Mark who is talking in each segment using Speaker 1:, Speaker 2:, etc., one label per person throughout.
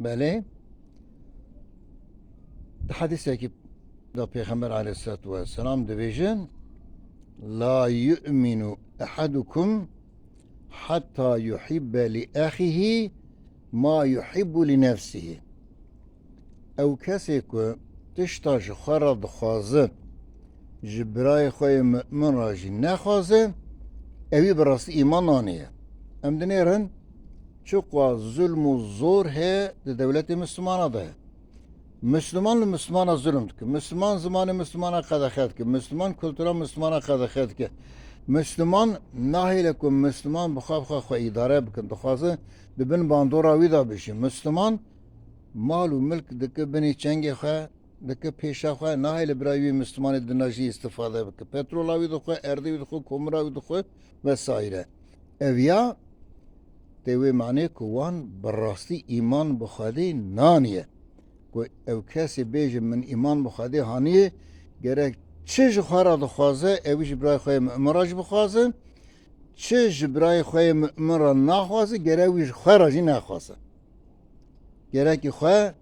Speaker 1: بله حدیثی که دا پیغمبر علیه الصلاة والسلام دویژن لا يؤمن أحدكم حتى يحب لأخيه ما يحب لنفسه او کسی که تشتاش خرد خوازه جبرای خوی مؤمن راجی نخوازه اوی براست ایمان آنیه ام دنیرن چقوا ظلم و زور هی ده دولت مسلمانه ده Müslüman Müslümana zulüm ki, Müslüman zamanı Müslümana kadakhet ki, Müslüman kültüre Müslümana kadakhet ki, Müslüman nahile ku Müslüman bukha idare bikin, dukhazı dibin bandora vida bişi. Müslüman mal u mülk dike bini çenge kha, dike peşa kha, nahile birayi Müslümanı dinaji istifade bikin. Petrol avi dukha, erdi dukha, kumur avi dukha vesaire. Evya tevi mani kuvan barrasti iman bukhadi naniye. که او کسی بیجه من ایمان بخواده هانیه گرک چه جخارا دخوازه اویش برای خواه مؤمراج بخوازه چه جبرای خواه مؤمرا نخوازه گرک اویش خواه راجی نخوازه گرک خواه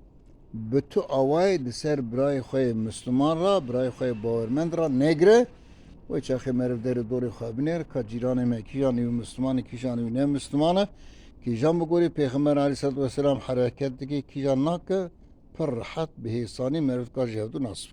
Speaker 1: به تو آوای دسر برای خواه مسلمان را برای خواه باورمند را نگره و چاخه مرف در دوری خواه بنیر که جیران ما کیجان ایو مسلمان کیجان ایو نه مسلمانه کیجان بگوری پیغمبر علیه السلام حرکت دیگه کیجان نکه پر راحت به حسانی مرد کار جهود نصب